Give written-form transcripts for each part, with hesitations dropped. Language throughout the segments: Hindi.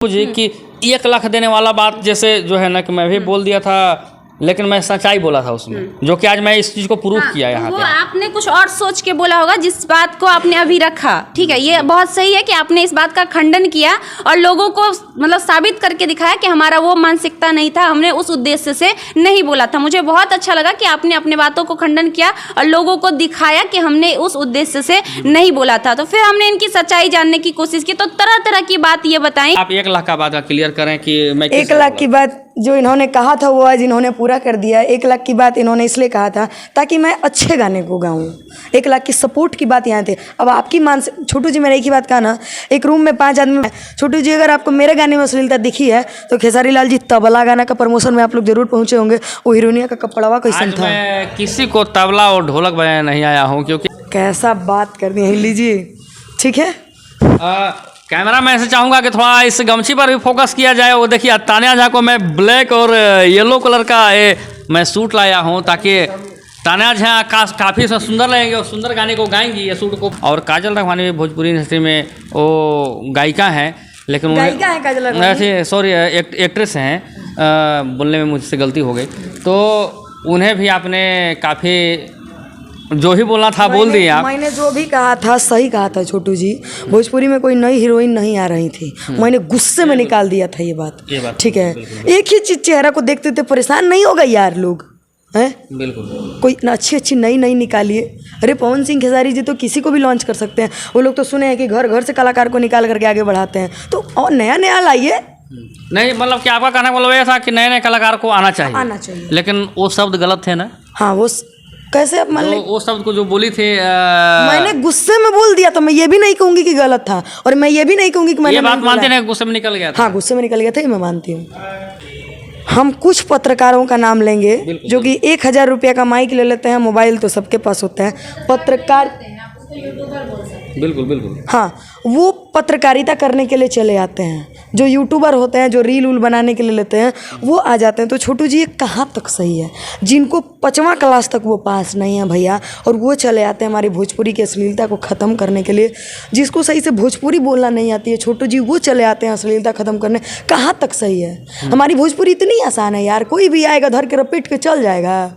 मुझे कि 1 लाख देने वाला बात जैसे जो है ना कि मैं भी बोल दिया था, लेकिन मैं सच्चाई बोला था उसमें, जो कि आज मैं इस चीज़ को प्रूफ किया यहाँ वो पे। आपने कुछ और सोच के बोला होगा जिस बात को आपने अभी रखा। ठीक है, ये बहुत सही है कि आपने इस बात का खंडन किया और लोगों को मतलब साबित करके दिखाया कि हमारा वो मानसिकता नहीं था, हमने उस उद्देश्य से नहीं बोला था। मुझे बहुत अच्छा लगा कि आपने अपने बातों को खंडन किया और लोगों को दिखाया कि हमने उस उद्देश्य से नहीं बोला था। तो फिर हमने इनकी सच्चाई जानने की कोशिश की, तो तरह तरह की बात ये बताई। आप 1 लाख का बात का क्लियर करें कि मैं 1 लाख की बात जो इन्होंने कहा था वो आज इन्होंने पूरा कर दिया। 1 लाख की बात इन्होंने इसलिए कहा था ताकि मैं अच्छे गाने को गाऊं। 1 लाख की सपोर्ट की बात यहाँ थी। अब आपकी छोटू जी, मैंने एक ही बात कहा ना, एक रूम में 5 आदमी। छोटू जी, अगर आपको मेरे गाने में अश्लीलता दिखी है तो खेसारी लाल जी तबला गाना का प्रमोशन में आप लोग जरूर पहुंचे होंगे। वो हीरोइनिया का कपड़वा कैसन था। मैं किसी को तबला और ढोलक बजाने नहीं आया हूँ, क्योंकि कैसा बात करनी है, लीजिए ठीक है। कैमरा मैं ऐसे चाहूँगा कि थोड़ा इस गमछी पर भी फोकस किया जाए। वो देखिए, तान्या झा को मैं ब्लैक और येलो कलर का मैं सूट लाया हूँ, ताकि तान्या झा काफ़ी सुंदर लगेंगे और सुंदर गाने को गाएंगी ये सूट को। और काजल राघवानी भी भोजपुरी इंडस्ट्री में वो गायिका हैं, लेकिन गायिका है काजल राघवानी, सॉरी एक्ट्रेस हैं, बोलने में मुझसे गलती हो गई। तो उन्हें भी आपने काफ़ी जो ही बोलना था बोल दिए आप। मैंने जो भी कहा था सही कहा था छोटू जी। भोजपुरी में कोई नई हीरोइन नहीं आ रही थी, मैंने गुस्से में निकाल दिया था ये बात। ठीक है, एक ही चीज चेहरा को देखते थे परेशान नहीं होगा यार लोग, हैं? बिल्कुल। कोई ना अच्छी नई निकालिए। अरे पवन सिंह खेसारी जी तो किसी को भी लॉन्च कर सकते हैं। वो लोग तो सुने हैं कि घर घर से कलाकार को निकाल करके आगे बढ़ाते हैं, तो और नया लाइए। नहीं, मतलब कि आपका कहने का मतलब ये था कि नए कलाकार को आना चाहिए, लेकिन वो शब्द गलत थे ना। हाँ, वो कैसे आप मान ले, वो शब्द को जो बोली थी मैंने गुस्से में बोल दिया, तो मैं ये भी नहीं कहूंगी कि गलत था, और मैं ये भी नहीं कहूंगी कि मैंने ये बात मानते नहीं, गुस्से में निकल गया था। हाँ, गुस्से में निकल गया था, ये मैं मानती हूँ। हम कुछ पत्रकारों का नाम लेंगे जो कि 1000 रुपये का माइक ले लेते हैं, मोबाइल तो सबके पास होता है, पत्रकार। बिल्कुल। हाँ, वो पत्रकारिता करने के लिए चले आते हैं। जो यूट्यूबर होते हैं, जो रील बनाने के लिए लेते हैं, वो आ जाते हैं। तो छोटू जी, ये कहाँ तक सही है? जिनको 5वां क्लास तक वो पास नहीं है भैया, और वो चले आते हैं हमारी भोजपुरी की अश्लीलता को ख़त्म करने के लिए। जिसको सही से भोजपुरी बोलना नहीं आती है छोटू जी, वो चले आते हैं अश्लीलता ख़त्म करने। कहाँ तक सही है? हमारी भोजपुरी इतनी आसान है यार, कोई भी आएगा धर के रपेट के चल जाएगा।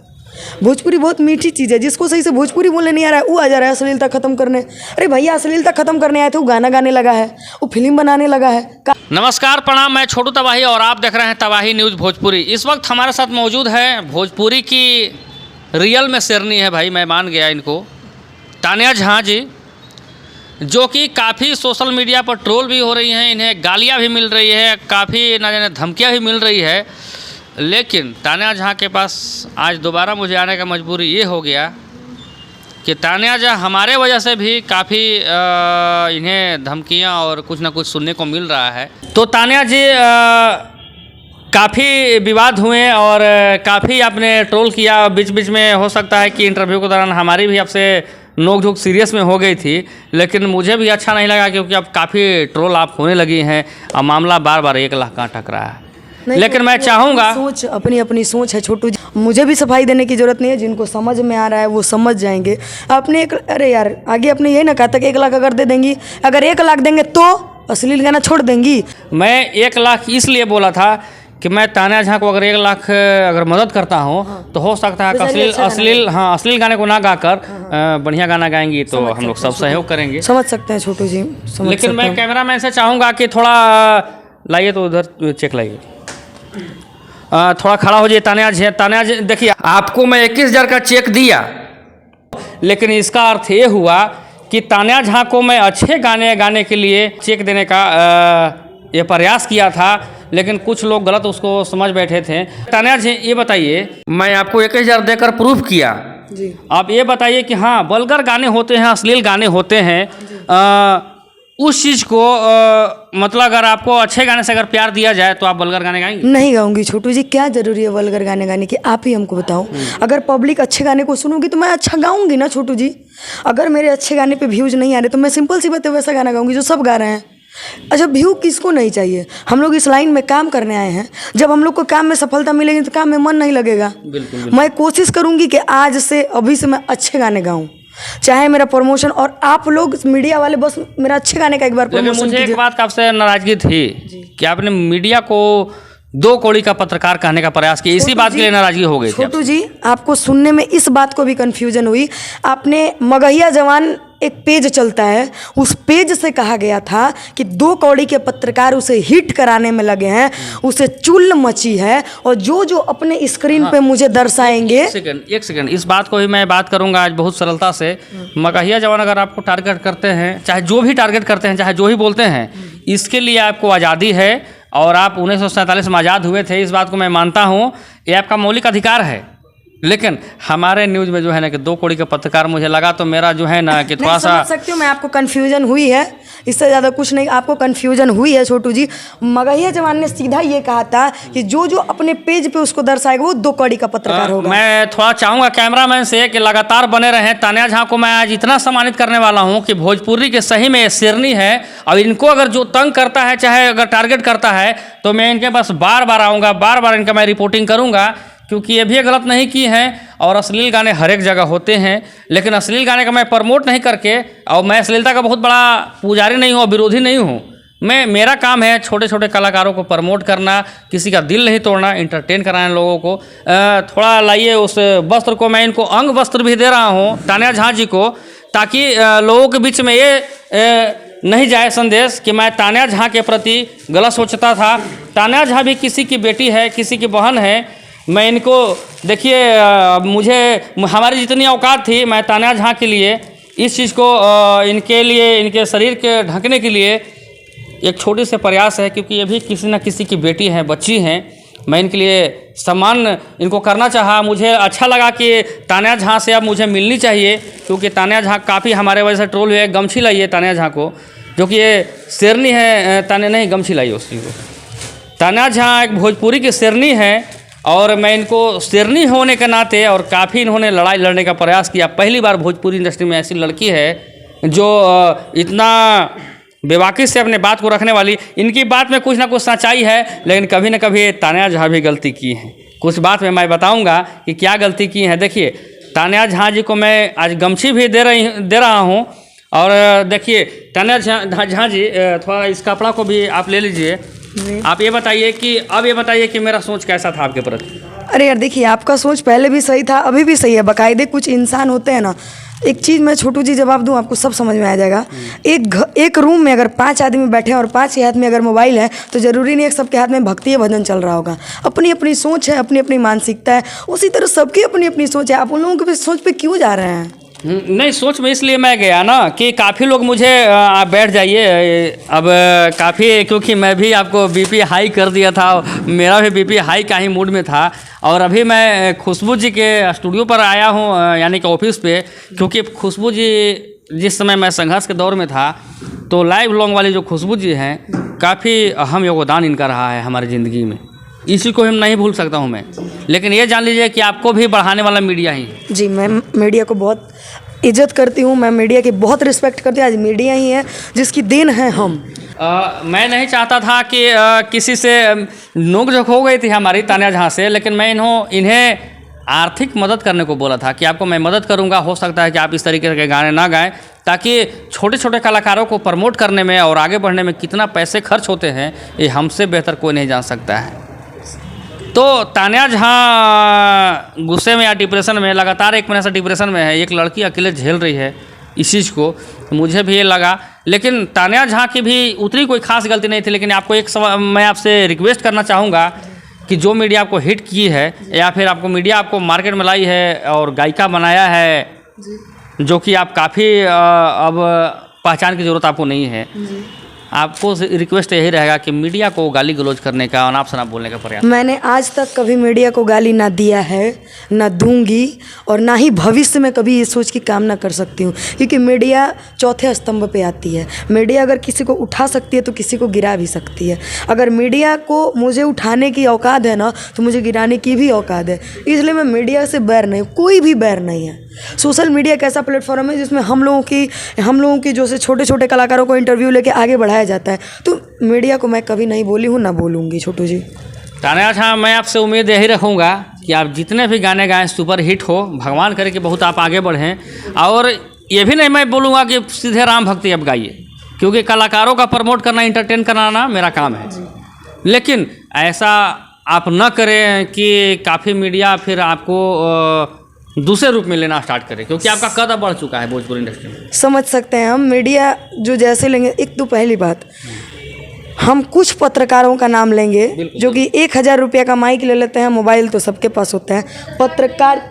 भोजपुरी बहुत मीठी चीज़ है। जिसको सही से भोजपुरी बोलने नहीं आ रहा है, वो आ जा रहा है अश्लीलता खत्म करने। अरे भैया, अश्लीलता खत्म करने आए थे, वो गाना गाने लगा है, वो फिल्म बनाने लगा है। नमस्कार, प्रणाम, मैं छोटू तबाही और आप देख रहे हैं तबाही न्यूज़ भोजपुरी। इस वक्त हमारे साथ मौजूद है भोजपुरी की रियल में शेरनी है भाई, मैं मान गया इनको, तान्या झा जी, जो कि काफ़ी सोशल मीडिया पर ट्रोल भी हो रही हैं, इन्हें गालियाँ भी मिल रही है, काफ़ी ना जाने धमकियाँ भी मिल रही है। लेकिन तान्या झा के पास आज दोबारा मुझे आने का मजबूरी ये हो गया कि तान्या झा हमारे वजह से भी काफ़ी इन्हें धमकियां और कुछ ना कुछ सुनने को मिल रहा है। तो तान्या जी, काफ़ी विवाद हुए और काफ़ी आपने ट्रोल किया। बीच बीच में हो सकता है कि इंटरव्यू के दौरान हमारी भी आपसे नोक झोंक सीरियस में हो गई थी, लेकिन मुझे भी अच्छा नहीं लगा, क्योंकि अब काफ़ी ट्रोल आप होने लगी हैं और मामला बार बार 1 लाख का अटक रहा है। लेकिन मैं चाहूँगा, सोच अपनी सोच है छोटू जी, मुझे भी सफाई देने की जरूरत नहीं है। जिनको समझ में आ रहा है वो समझ जाएंगे। आपने अरे यार, आगे आपने यही ना कहा था कि 1 लाख अगर दे देंगी, अगर 1 लाख देंगे तो अश्लील गाना छोड़ देंगी। मैं 1 लाख इसलिए बोला था कि मैं तान्या झा को अगर 1 लाख अगर मदद करता हूँ तो हो सकता है कि अश्लील गाने को ना गाकर बढ़िया गाना गाएंगी, तो हम लोग सब सहयोग करेंगे। समझ सकते हैं छोटू जी, लेकिन मैं कैमरा मैन से चाहूँगा कि थोड़ा लाइए, तो उधर चेक लाइए, थोड़ा खड़ा हो जाइए। तान्या जी, देखिए, आपको मैं 21,000 का चेक दिया, लेकिन इसका अर्थ ये हुआ कि तान्या झा को मैं अच्छे गाने गाने के लिए चेक देने का ये प्रयास किया था, लेकिन कुछ लोग गलत उसको समझ बैठे थे। तान्या जी, ये बताइए, मैं आपको 21,000 देकर प्रूफ किया जी। आप ये बताइए कि हाँ, वल्गर गाने होते हैं, अश्लील गाने होते हैं, उस चीज़ को मतलब अगर आपको अच्छे गाने से अगर प्यार दिया जाए तो आप वल्गर गाने गाएंगे? नहीं गाऊंगी छोटू जी, क्या जरूरी है वल्गर गाने गाने की? आप ही हमको बताओ। अगर पब्लिक अच्छे गाने को सुनूंगी तो मैं अच्छा गाऊंगी ना छोटू जी। अगर मेरे अच्छे गाने पे व्यूज नहीं आ रहे तो मैं सिंपल सी बात है वैसा गाना गाऊंगी जो सब गा रहे हैं। अच्छा, व्यू किसको नहीं चाहिए? हम लोग इस लाइन में काम करने आए हैं। जब हम लोग को काम में सफलता मिलेगी तो काम में मन नहीं लगेगा। बिल्कुल। मैं कोशिश करूंगी कि आज से, अभी से मैं अच्छे गाने गाऊं। चाहे मेरा प्रमोशन, और आप लोग मीडिया वाले बस मेरा अच्छे गाने का एक बार लेकिन प्रमोशन मुझे एक कीजिए। बात का आपसे नाराजगी थी कि आपने मीडिया को 2 कौड़ी का पत्रकार कहने का प्रयास किया, इसी छोटू बात के जी, लिए नाराजगी हो गई थी छोटू जी, आपको सुनने में इस बात को भी कंफ्यूजन हुई। आपने मगहिया जवान एक पेज चलता है, उस पेज से कहा गया था कि 2 कौड़ी के पत्रकार उसे हिट कराने में लगे हैं, उसे चुल मची है, और जो जो अपने स्क्रीन पे मुझे दर्शाएंगे। एक सेकंड, इस बात को भी मैं बात करूंगा आज बहुत सरलता से। मगहिया जवान अगर आपको टारगेट करते हैं, चाहे जो भी टारगेट करते हैं, चाहे जो ही बोलते हैं, इसके लिए आपको आज़ादी है और आप 1947 में आज़ाद हुए थे, इस बात को मैं मानता हूँ, ये आपका मौलिक अधिकार है। लेकिन हमारे न्यूज़ में जो है ना कि 2 कौड़ी का पत्रकार, मुझे लगा तो मेरा जो है ना कि थोड़ा सा समझ सकती हूँ मैं, आपको कन्फ्यूजन हुई है, इससे ज़्यादा कुछ नहीं, आपको कन्फ्यूजन हुई है छोटू जी। मगहिया जवान ने सीधा ये कहा था कि जो जो अपने पेज पे उसको दर्शाएगा वो 2 कौड़ी का पत्रकार होगा। मैं थोड़ा चाहूँगा कैमरामैन से कि लगातार बने रहें। तान्या झा को मैं आज इतना सम्मानित करने वाला हूँ कि भोजपुरी के सही में शेरनी है, और इनको अगर जो तंग करता है, चाहे अगर टारगेट करता है, तो मैं इनके पास बार बार आऊँगा, बार बार इनका मैं रिपोर्टिंग करूँगा, क्योंकि ये भी गलत नहीं की हैं। और अश्लील गाने हर एक जगह होते हैं, लेकिन अश्लील गाने का मैं प्रमोट नहीं करके, और मैं अश्लीलता का बहुत बड़ा पुजारी नहीं हूँ, विरोधी नहीं हूँ। मेरा काम है छोटे छोटे कलाकारों को प्रमोट करना, किसी का दिल नहीं तोड़ना, इंटरटेन कराना लोगों को। थोड़ा लाइए उस वस्त्र को, मैं इनको अंग वस्त्र भी दे रहा हूँ तान्या झा जी को, ताकि लोगों के बीच में ये नहीं जाए संदेश कि मैं तान्या झा के प्रति गलत सोचता था। तान्या झा भी किसी की बेटी है, किसी की बहन है। मैं इनको देखिए, मुझे हमारी जितनी औकात थी, मैं तान्या झा के लिए इस चीज़ को इनके लिए, इनके शरीर के ढकने के लिए एक छोटी से प्रयास है, क्योंकि ये भी किसी न किसी की बेटी हैं, बच्ची हैं। मैं इनके लिए सम्मान इनको करना चाहा। मुझे अच्छा लगा कि तान्या झा से अब मुझे मिलनी चाहिए, क्योंकि तान्या झा काफ़ी हमारे वजह से ट्रोल हुए। गमछी लाइए तान्या झा को, जो कि ये शेरनी है। तान्या नहीं, गमछी लाइए उसी को। तान्या झा एक भोजपुरी की शेरनी है, और मैं इनको शेरनी होने के नाते, और काफ़ी इन्होंने लड़ाई लड़ने का प्रयास किया। पहली बार भोजपुरी इंडस्ट्री में ऐसी लड़की है जो इतना बेबाकी से अपने बात को रखने वाली। इनकी बात में कुछ ना कुछ सच्चाई है, लेकिन कभी ना कभी तान्या झा भी गलती की है। कुछ बात में मैं बताऊंगा कि क्या गलती की है। देखिए, तान्या झा जी को मैं आज गमछी भी दे रहा हूँ। और देखिए तान्या झा जी, थोड़ा इस कपड़ा को भी आप ले लीजिए। आप ये बताइए कि मेरा सोच कैसा था आपके प्रति। अरे यार देखिए, आपका सोच पहले भी सही था, अभी भी सही है। बाकायदे कुछ इंसान होते हैं ना, एक चीज़ मैं छोटू जी जवाब दूं, आपको सब समझ में आ जाएगा। एक रूम में अगर 5 आदमी बैठे हैं और 5 के हाथ में अगर मोबाइल है, तो ज़रूरी नहीं है सबके हाथ में भक्ति भजन चल रहा होगा। अपनी अपनी सोच है, अपनी अपनी मानसिकता है, उसी तरह सबकी अपनी अपनी सोच है। आप उन लोगों के सोच पे क्यों जा रहे हैं? नहीं, सोच में इसलिए मैं गया ना कि काफ़ी लोग मुझे आप बैठ जाइए अब काफ़ी, क्योंकि मैं भी आपको बीपी हाई कर दिया था, मेरा भी बीपी हाई का ही मूड में था। और अभी मैं खुशबू जी के स्टूडियो पर आया हूँ, यानी कि ऑफिस पे, क्योंकि खुशबू जी जिस समय मैं संघर्ष के दौर में था, तो लाइव लॉन्ग वाली जो खुशबू जी हैं, काफ़ी अहम योगदान इनका रहा है हमारी ज़िंदगी में। इसी को हम नहीं भूल सकता हूँ मैं। लेकिन ये जान लीजिए कि आपको भी बढ़ाने वाला मीडिया ही है। जी, मैं मीडिया को बहुत इज्जत करती हूँ, मैं मीडिया की बहुत रिस्पेक्ट करती हूँ। आज मीडिया ही है जिसकी देन है हम। मैं नहीं चाहता था कि किसी से नोक-झोंक हो गई थी हमारी तान्या झा से, लेकिन मैं इन्हें आर्थिक मदद करने को बोला था कि आपको मैं मदद करूंगा, हो सकता है कि आप इस तरीके के गाने ना गाएं, ताकि छोटे छोटे कलाकारों को प्रमोट करने में और आगे बढ़ने में कितना पैसे खर्च होते हैं, ये हमसे बेहतर कोई नहीं जान सकता है। तो तान्या झा गुस्से में या डिप्रेशन में, लगातार 1 महीने से डिप्रेशन में है। एक लड़की अकेले झेल रही है इस चीज़ को, मुझे भी ये लगा। लेकिन तान्या झा की भी उतनी कोई खास गलती नहीं थी। लेकिन आपको मैं आपसे रिक्वेस्ट करना चाहूँगा कि जो मीडिया आपको हिट की है, या फिर आपको मीडिया आपको मार्केट में लाई है और गायिका बनाया है, जो कि आप काफ़ी अब पहचान की ज़रूरत आपको नहीं है, आपको रिक्वेस्ट यही रहेगा कि मीडिया को गाली गलौज करने का, अनाप शनाप बोलने का प्रयास। मैंने आज तक कभी मीडिया को गाली ना दिया है, ना दूंगी, और ना ही भविष्य में कभी ये सोच की कामना कर सकती हूँ, क्योंकि मीडिया चौथे स्तंभ पे आती है। मीडिया अगर किसी को उठा सकती है तो किसी को गिरा भी सकती है। अगर मीडिया को मुझे उठाने की औकात है ना, तो मुझे गिराने की भी औकात है। इसलिए मैं मीडिया से बैर नहीं, कोई भी बैर नहीं है। सोशल मीडिया एक ऐसा प्लेटफॉर्म है जिसमें हम लोगों की जो से छोटे छोटे कलाकारों को इंटरव्यू लेके आगे बढ़ाया जाता है। तो मीडिया को मैं कभी नहीं बोली हूँ, ना बोलूँगी। छोटू जी, तान्या झा, मैं आपसे उम्मीद यही रखूँगा कि आप जितने भी गाने गाएं सुपर हिट हो। भगवान करे कि बहुत आप आगे बढ़ें, और ये भी नहीं मैं बोलूँगा कि सीधे राम भक्ति अब गाइए, क्योंकि कलाकारों का प्रमोट करना, इंटरटेन कराना मेरा काम है। लेकिन ऐसा आप न करें कि काफ़ी मीडिया फिर आपको दूसरे रूप में लेना स्टार्ट करे, क्योंकि आपका कदम बढ़ चुका है भोजपुरी इंडस्ट्री में। समझ सकते हैं हम, मीडिया जो जैसे लेंगे। एक तो पहली बात, हम कुछ पत्रकारों का नाम लेंगे जो कि 1000 रुपये का माइक ले लेते हैं, मोबाइल तो सबके पास होता है, पत्रकार,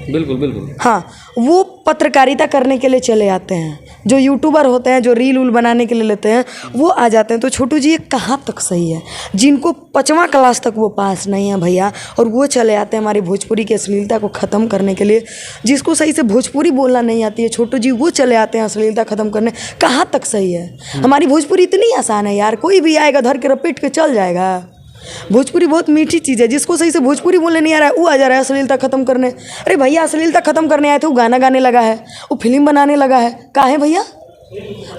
बिल्कुल बिल्कुल, हाँ, वो पत्रकारिता करने के लिए चले आते हैं। जो यूट्यूबर होते हैं, जो रील उल बनाने के लिए लेते हैं, वो आ जाते हैं। तो छोटू जी ये कहाँ तक सही है? जिनको 5वां क्लास तक वो पास नहीं है भैया, और वो चले आते हैं हमारी भोजपुरी की अश्लीलता को ख़त्म करने के लिए। जिसको सही से भोजपुरी बोलना नहीं आती है छोटू जी, वो चले आते हैं अश्लीलता ख़त्म करने। कहाँ तक सही है? हमारी भोजपुरी इतनी आसान है यार, कोई भी आएगा धर के रपेट के चल जाएगा। भोजपुरी बहुत मीठी चीज़ है। जिसको सही से भोजपुरी बोलने नहीं आ रहा है, वो आ जा रहा है अश्लीलता ख़त्म करने। अरे भैया, अश्लीलता ख़त्म करने आए थे, वो गाना गाने लगा है, वो फिल्म बनाने लगा है। कहाँ है भैया?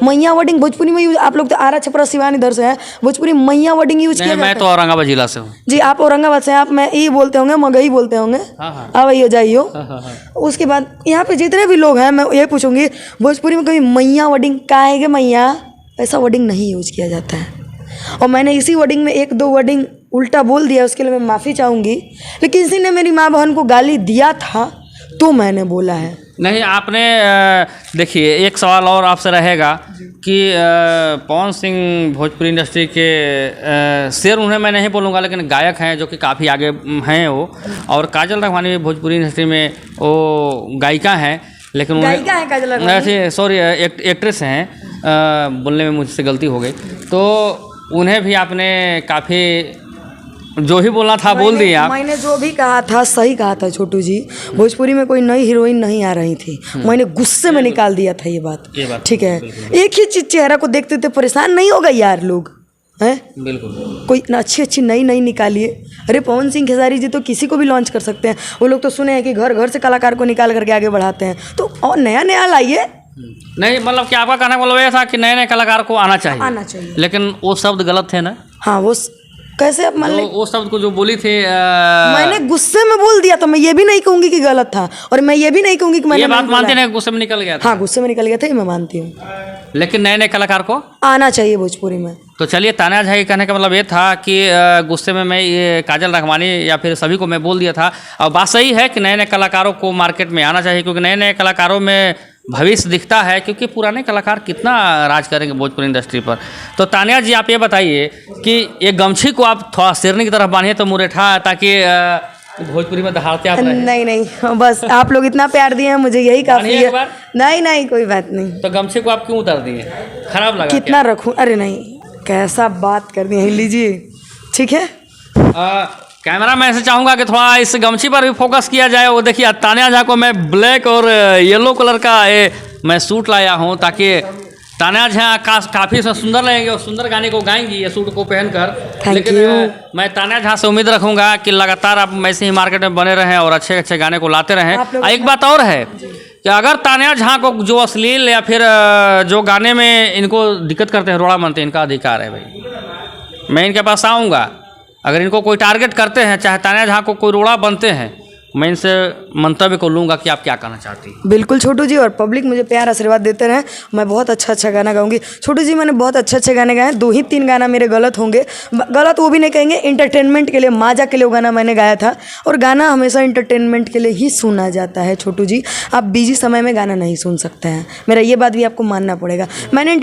मैया वर्डिंग भोजपुरी में यूज, आप लोग तो आरा छपरा सिवान इधर से हैं, भोजपुरी मैया वर्डिंग यूज किया मैं तो औरंगाबाद जिला से हूँ जी। आप औरंगाबाद से हैं, आप मैं ये बोलते होंगे, मगही बोलते होंगे। हाँ। आइयो जाइयो। उसके बाद यहाँ पे जितने भी लोग हैं, मैं ये पूछूंगी, भोजपुरी में कभी मैया वर्डिंग काहे के मैया, ऐसा वर्डिंग नहीं यूज किया जाता है। और मैंने इसी वर्डिंग में 1-2 वर्डिंग उल्टा बोल दिया, उसके लिए मैं माफ़ी चाहूँगी। लेकिन किसी ने मेरी माँ बहन को गाली दिया था तो मैंने बोला है। नहीं, आपने देखिए, एक सवाल और आपसे रहेगा कि पवन सिंह भोजपुरी इंडस्ट्री के शेर उन्हें मैं नहीं बोलूँगा, लेकिन गायक हैं जो कि काफ़ी आगे हैं वो, और काजल राघवानी भी भोजपुरी इंडस्ट्री में वो गायिका हैं, लेकिन गायिका है काजल राघवानी, सॉरी एक्ट्रेस हैं, बोलने में मुझसे गलती हो गई। तो उन्हें भी आपने काफ़ी जो ही बोलना था बोल दिया आप। मैंने जो भी कहा था सही कहा था छोटू जी। भोजपुरी में कोई नई हीरोइन नहीं आ रही थी, मैंने गुस्से में निकाल दिया था ये बात। ठीक है, एक ही चीज चेहरा को देखते थे परेशान नहीं होगा यार लोग, हैं? बिल्कुल, कोई ना अच्छी नई निकालिए। अरे पवन सिंह खेसारी जी तो किसी को भी लॉन्च कर सकते हैं। वो लोग तो सुने हैं कि घर घर से कलाकार को निकाल करके आगे बढ़ाते हैं, तो और नया लाइए। नहीं, मतलब कि आपका कहना मतलब ये था कि नए कलाकार को आना चाहिए, लेकिन वो शब्द गलत थे ना। हाँ, वो कैसे आप मान ले, वो शब्द को जो बोली थी मैंने गुस्से में बोल दिया, तो मैं ये भी नहीं कहूंगी कि गलत था, और मैं ये भी नहीं कहूंगी कि मैंने ये बात मानते नहीं, गुस्से में निकल गया था। हाँ, गुस्से में निकल गया था, ये मैं मानती हूँ। लेकिन नए कलाकार को आना चाहिए भोजपुरी में। तो चलिए, तान्या झा के कहने का मतलब ये था कि गुस्से में मैं ये काजल राघवानी या फिर सभी को मैं बोल दिया था। और बात सही है कि नए कलाकारों को मार्केट में आना चाहिए, क्योंकि नए कलाकारों में भविष्य दिखता है, क्योंकि पुराने कलाकार कितना राज करेंगे भोजपुरी इंडस्ट्री पर। तो तान्या जी, आप ये बताइए कि ये गमछी को आप थोड़ा शेरनी की तरफ बांधिए तो मुरेठा, ताकि भोजपुरी में दहाड़ते आप रहे। नहीं, बस आप लोग इतना प्यार दिए हैं, मुझे यही काफ़ी है। नहीं, कोई बात नहीं। तो गमछी को आप क्यों उतार दिए? खराब लगा कितना रखूँ? अरे नहीं, कैसा बात कर दी है, लीजिए। ठीक है, कैमरा मैं ऐसे चाहूँगा कि थोड़ा इस गमछी पर भी फोकस किया जाए। वो देखिए, तान्या झा को मैं ब्लैक और येलो कलर का मैं सूट लाया हूँ, ताकि तान्या झा काफ़ी सुंदर लगेंगे और सुंदर गाने को गाएंगी ये सूट को पहनकर। लेकिन मैं तान्या झा से उम्मीद रखूँगा कि लगातार आप ऐसे ही मार्केट में बने रहें और अच्छे अच्छे गाने को लाते रहें। एक बात और है कि अगर तान्या झा को जो अश्लील या फिर जो गाने में इनको दिक्कत करते हैं, रोड़ा बनते हैं, इनका अधिकार है भाई। मैं इनके पास आऊँगा, अगर इनको कोई टारगेट करते हैं, चाहे तान्या झा को कोई रोड़ा बनते हैं, मैं इनसे मंतव्य को लूँगा कि आप क्या कहना चाहती हैं। बिल्कुल छोटू जी, और पब्लिक मुझे प्यार आशीर्वाद देते रहें, मैं बहुत अच्छा गाना गाऊंगी। छोटू जी, मैंने बहुत अच्छे गाने गाए हैं, 2 ही 3 गाना मेरे गलत होंगे, गलत वो भी नहीं कहेंगे, इंटरटेनमेंट के लिए, माजा के लिए वो गाना मैंने गाया था। और गाना हमेशा इंटरटेनमेंट के लिए ही सुना जाता है छोटू जी, आप बिजी समय में गाना नहीं सुन सकते हैं, मेरा ये बात भी आपको मानना पड़ेगा। मैंने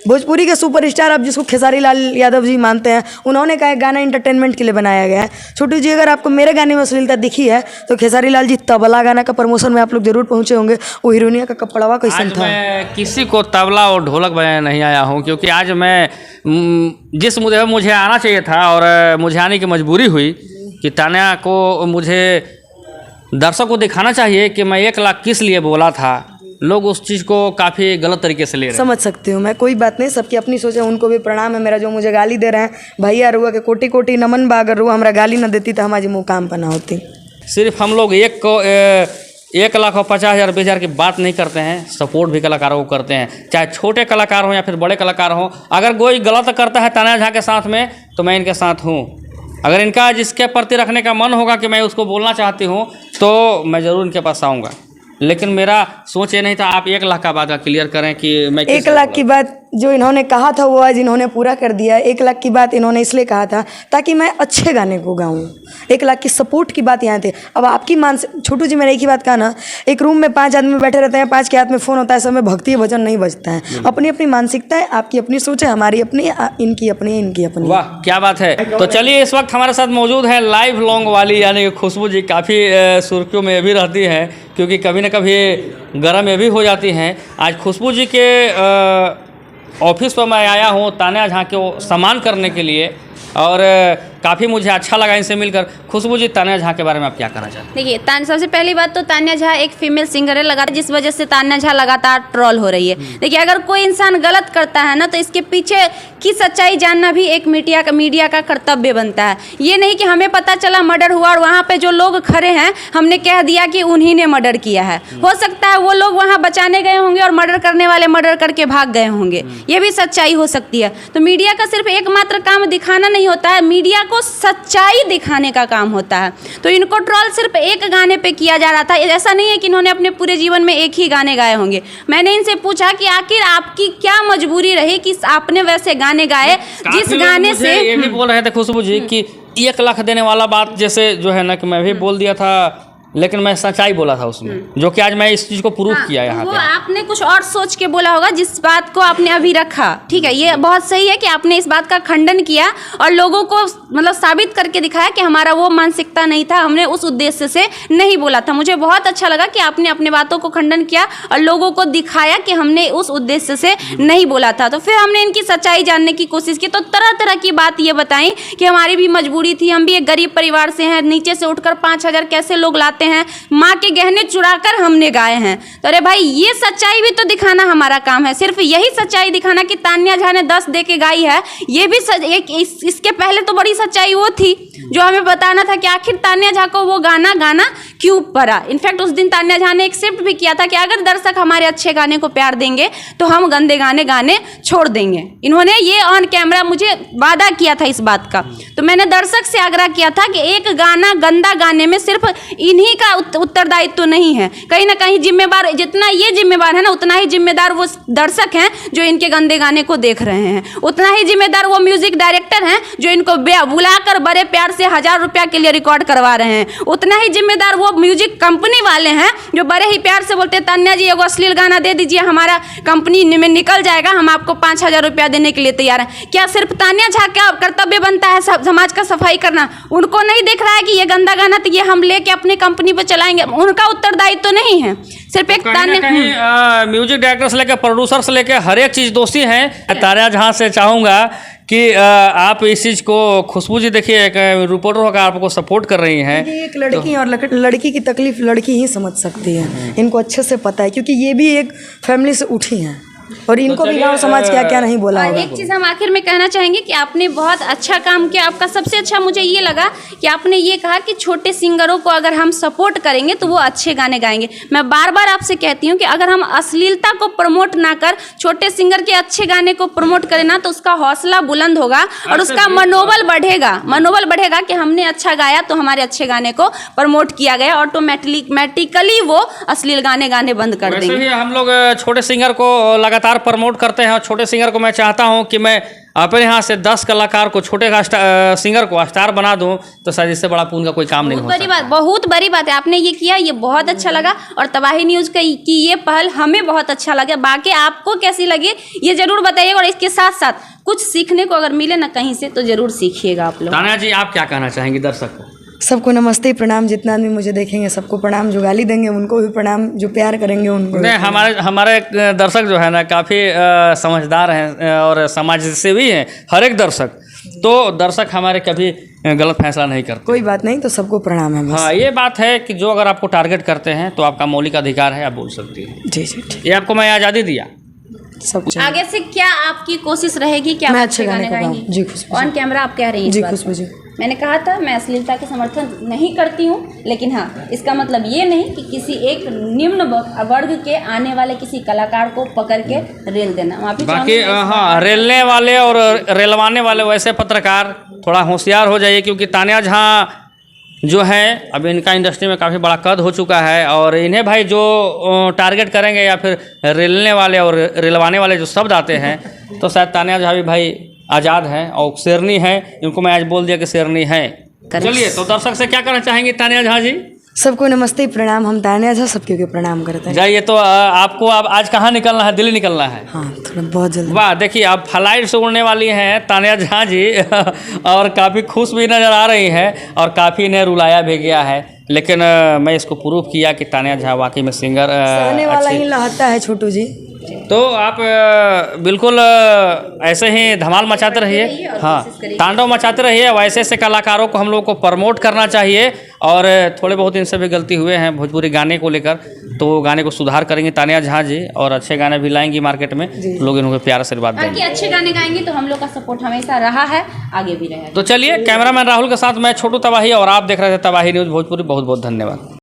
भोजपुरी के सुपरस्टार, आप जिसको खेसारी लाल यादव जी मानते हैं, उन्होंने कहा गाना इंटरटेनमेंट के लिए बनाया गया है। छोटू जी, अगर आपको मेरे गाने में अश्लीलता दिखी है तो खेसारी लाल जी तबला गाना का प्रमोशन में आप लोग जरूर पहुंचे होंगे, वो हीरोइनिया का कपड़ावा कैसन था। मैं किसी को तबला और ढोलक बजाने नहीं आया हूं, क्योंकि आज मैं जिस मुझे आना चाहिए था और मुझे आने की मजबूरी हुई कि तान्या को मुझे दर्शकों को दिखाना चाहिए कि मैं 1 लाख किस लिए बोला था। लोग उस चीज़ को काफ़ी गलत तरीके से ले रहे हैं। समझ सकती हूँ मैं, कोई बात नहीं, सबकी अपनी सोच है, उनको भी प्रणाम है मेरा, जो मुझे गाली दे रहे हैं। भैया रुआ के कोटि कोटि नमन बा, अगर रुआ हमारा गाली ना देती तो हमारी मुकाम पर ना होती। सिर्फ हम लोग 1 लाख और 50,000 20,000 की बात नहीं करते हैं, सपोर्ट भी कलाकारों को करते हैं, चाहे छोटे कलाकार हों या फिर बड़े कलाकार हों। अगर कोई गलत करता है तान्या झा के साथ में तो मैं इनके साथ हूँ। अगर इनका जिसके प्रति रखने का मन होगा कि मैं उसको बोलना चाहती हूँ तो मैं ज़रूर इनके पास आऊँगा। लेकिन मेरा सोच ये नहीं था आप 1 लाख का बात का क्लियर करें कि मैं 1 लाख की बात जो इन्होंने कहा था वो आज इन्होंने पूरा कर दिया। 1 लाख की बात इन्होंने इसलिए कहा था ताकि मैं अच्छे गाने को गाऊं। 1 लाख की सपोर्ट की बात यहाँ थे। अब आपकी छोटू जी मैंने एक ही बात कहा ना, एक रूम में 5 आदमी बैठे रहते हैं, 5 के हाथ में फ़ोन होता है, सब में भक्ति भजन नहीं बजता है। अपनी अपनी मानसिकता है, आपकी अपनी सोच है, हमारी अपनी, इनकी अपनी, इनकी अपनी। वाह क्या बात है। तो चलिए इस वक्त हमारे साथ मौजूद है लाइव लॉन्ग वाली यानी कि खुशबू जी। काफ़ी सुर्खियों में भी रहती हैं क्योंकि कभी न कभी गर्म ये भी हो जाती हैं। आज खुशबू जी के ऑफिस पर मैं आया हूँ तान्या झा को सम्मान करने के लिए और काफ़ी मुझे अच्छा लगा इनसे मिलकर। खुशबू जी, तान्या झा के बारे में आप क्या कहना चाहते हैं? देखिए, सबसे पहली बात तो तान्या झा एक फीमेल सिंगर है, लगातार जिस वजह से तान्या झा लगातार ट्रोल हो रही है। देखिए, अगर कोई इंसान गलत करता है ना तो इसके पीछे की सच्चाई जानना भी एक मीडिया का कर्तव्य बनता है। ये नहीं कि हमें पता चला मर्डर हुआ और वहाँ पे जो लोग खड़े हैं हमने कह दिया कि उन्हीं ने मर्डर किया है। हो सकता है वो लोग वहाँ बचाने गए होंगे और मर्डर करने वाले मर्डर करके भाग गए होंगे, ये भी सच्चाई हो सकती है। तो मीडिया का सिर्फ एकमात्र काम दिखाना नहीं होता है, मीडिया को सच्चाई दिखाने का काम होता है। तो इनको ट्रोल सिर्फ एक गाने पे किया जा रहा था। ऐसा नहीं है कि इन्होंने अपने पूरे जीवन में एक ही गाने गाए होंगे। मैंने इनसे पूछा कि आखिर आपकी क्या मजबूरी रही कि आपने वैसे गाने गाए जिस गाने से ये भी बोल रहे थे खुशबू जी कि 1 लाख देने वाला बात जैसे जो है ना कि मैं भी बोल दिया था, लेकिन मैं सच्चाई बोला था उसमें, जो कि आज मैं इस चीज़ को प्रूफ किया यहाँ वो पे। आपने कुछ और सोच के बोला होगा जिस बात को आपने अभी रखा। ठीक है, ये बहुत सही है कि आपने इस बात का खंडन किया और लोगों को मतलब साबित करके दिखाया कि हमारा वो मानसिकता नहीं था, हमने उस उद्देश्य से नहीं बोला था। मुझे बहुत अच्छा लगा कि आपने अपने बातों को खंडन किया और लोगों को दिखाया कि हमने उस उद्देश्य से नहीं बोला था। तो फिर हमने इनकी सच्चाई जानने की कोशिश की तो तरह तरह की बात ये बताई कि हमारी भी मजबूरी थी, हम भी एक गरीब परिवार से हैं, नीचे से उठकर 5,000 कैसे लोग लाते हैं, माँ के गहने चुराकर हमने गाए हैं। तो अरे भाई, ये सच्चाई भी तो दिखाना हमारा काम है। सिर्फ यही सच्चाई दिखाना कि तान्या झा ने 10 दे के गाई है, ये भी इसके पहले तो बड़ी सच्चाई वो थी जो हमें बताना था कि आखिर तान्या झा को वो गाना क्यों पड़ा। इनफैक्ट उस दिन तान्या झा ने एक्सेप्ट भी किया था कि अगर दर्शक हमारे अच्छे गाने को प्यार देंगे तो हम गंदे गाने छोड़ देंगे। इन्होंने ये ऑन कैमरा मुझे वादा किया था इस बात का। तो मैंने दर्शक से आग्रह किया था कि एक गाना गंदा गाने में सिर्फ इन्हीं का उत्तरदायित्व तो नहीं है, कहीं ना कहीं जिम्मेवार, जितना ये जिम्मेवार है ना उतना ही जिम्मेदार वो दर्शक हैं जो इनके गंदे गाने को देख रहे हैं, उतना ही जिम्मेदार वो म्यूजिक डायरेक्टर हैं जो इनको बुलाकर बड़े प्यार से 1000 रुपया के लिए रिकॉर्ड करवा रहे हैं, उतना ही जिम्मेदार वो म्यूजिक कंपनी वाले हैं जो बड़े ही प्यार से बोलते हैं तान्या जी एगो अश्लील गाना दे दीजिए, हमारा कंपनी में निकल जाएगा, हम आपको 5000 रुपया देने के लिए तैयार हैं। क्या सिर्फ तान्या झा का कर्तव्य बनता है समाज का सफाई करना? उनको नहीं दिख रहा है कि ये गंदा गाना तो ये हम लेके अपनी कंपनी पर चलाएंगे? उनका उत्तरदायित्व तो नहीं है। सिर्फ एक तान्या म्यूजिक डायरेक्टर से लेकर प्रोड्यूसर से लेकर हर एक चीज़ दोषी हैं। तान्या झा से चाहूँगा कि आप इस चीज़ को, खुशबू जी देखिए एक रिपोर्टर होकर आपको सपोर्ट कर रही हैं। एक लड़की और लड़की की तकलीफ लड़की ही समझ सकती है, इनको अच्छे से पता है क्योंकि ये भी एक फैमिली से उठी हैं और इनको भी गाँव समाज क्या क्या नहीं बोला होगा। एक चीज़ हम आखिर में कहना चाहेंगे कि आपने बहुत अच्छा काम किया। आपका सबसे अच्छा मुझे ये लगा कि आपने ये कहा कि छोटे सिंगरों को अगर हम सपोर्ट करेंगे तो वो अच्छे गाने गाएंगे। मैं बार बार आपसे कहती हूँ कि अगर हम अश्लीलता को प्रमोट ना कर छोटे सिंगर के अच्छे गाने को प्रमोट करें ना तो उसका हौसला बुलंद होगा और उसका मनोबल बढ़ेगा कि हमने अच्छा गाया तो हमारे अच्छे गाने को प्रमोट किया गया, ऑटोमेटिकली वो अश्लील गाने बंद कर देंगे। हम लोग छोटे सिंगर को लगातार प्रमोट करते हैं और छोटे सिंगर को मैं चाहता हूं कि मैं अपने यहाँ से 10 कलाकार को, छोटे सिंगर को स्टार बना दूं, तो शायद इससे बड़ा पुण्य का कोई काम नहीं हो सकता। बहुत बड़ी बात है आपने ये किया, ये बहुत अच्छा लगा और तबाही न्यूज़ की ये पहल हमें बहुत अच्छा लगा। बाकी आपको कैसी लगी ये जरूर बताइए और इसके साथ साथ कुछ सीखने को अगर मिले ना कहीं से तो जरूर सीखिएगा आप लोग। तान्या जी, आप क्या कहना चाहेंगे दर्शक को? सबको नमस्ते प्रणाम, जितना आदमी मुझे देखेंगे सबको प्रणाम, जो गाली देंगे उनको भी प्रणाम, जो प्यार करेंगे उनको नहीं। हमारे दर्शक जो है ना काफ़ी समझदार हैं और समाज से भी हैं, हर एक दर्शक। तो दर्शक हमारे कभी गलत फैसला नहीं करते। कोई बात नहीं, तो सबको प्रणाम है बस। हाँ, ये बात है कि जो अगर आपको टारगेट करते हैं तो आपका मौलिक अधिकार है, आप बोल सकती हैं। जी जी, ये आपको मैं आज़ादी दिया। सब आगे से क्या आपकी कोशिश रहेगी कि आप मैं अच्छे गाने गाएंगे? जी खुशबू ऑन कैमरा आप कह रही हैं जी खुशबू जी। मैंने कहा था मैं अश्लीलता के समर्थन नहीं करती हूँ, लेकिन हाँ इसका मतलब ये नहीं कि किसी एक निम्न वर्ग के आने वाले किसी कलाकार को पकड़ के रेल देना। बाकी हाँ, रेलने वाले और रेलवाने वाले वैसे पत्रकार थोड़ा होशियार हो जाइए, क्योंकि तान्या झा जो है अब इनका इंडस्ट्री में काफ़ी बड़ा कद हो चुका है, और इन्हें भाई जो टारगेट करेंगे या फिर रिलने वाले और रिलवाने वाले जो शब्द आते हैं, तो शायद तानिया झा भी भाई आज़ाद हैं और शेरनी है। इनको मैं आज बोल दिया कि शेरनी है। चलिए, तो दर्शक से क्या कहना चाहेंगे तानिया झा जी? सबको नमस्ते प्रणाम। हम तानिया झा सबके के प्रणाम करते हैं। जाइए, तो आपको अब आज कहाँ निकलना है? दिल्ली निकलना है? हाँ, थोड़ा बहुत जल्दी। वाह, देखिए आप फ्लाइट से उड़ने वाली हैं तानिया झा जी और काफ़ी खुश भी नज़र आ रही हैं और काफ़ी इन्हें रुलाया भी गया है, लेकिन मैं इसको प्रूव किया कि तानिया झा वाकई में सिंगर सहने वाला ही लहता है छोटू जी। तो आप बिल्कुल ऐसे ही धमाल मचाते रहिए, हाँ, तांडव मचाते रहिए। वैसे ऐसे कलाकारों को हम लोग को प्रमोट करना चाहिए, और थोड़े बहुत इनसे भी गलती हुए हैं भोजपुरी गाने को लेकर, तो वो गाने को सुधार करेंगे तानिया झा जी, और अच्छे गाने भी लाएंगी मार्केट में, लोग इनको प्यार आशीर्वाद देंगे। बाकी अच्छे गाने गाएंगे तो हम लोग का सपोर्ट हमेशा रहा है, आगे भी रहेगा। तो चलिए, कैमरामैन राहुल के साथ मैं छोटू तबाही, और आप देख रहे थे तबाही न्यूज़ भोजपुरी। बहुत बहुत धन्यवाद।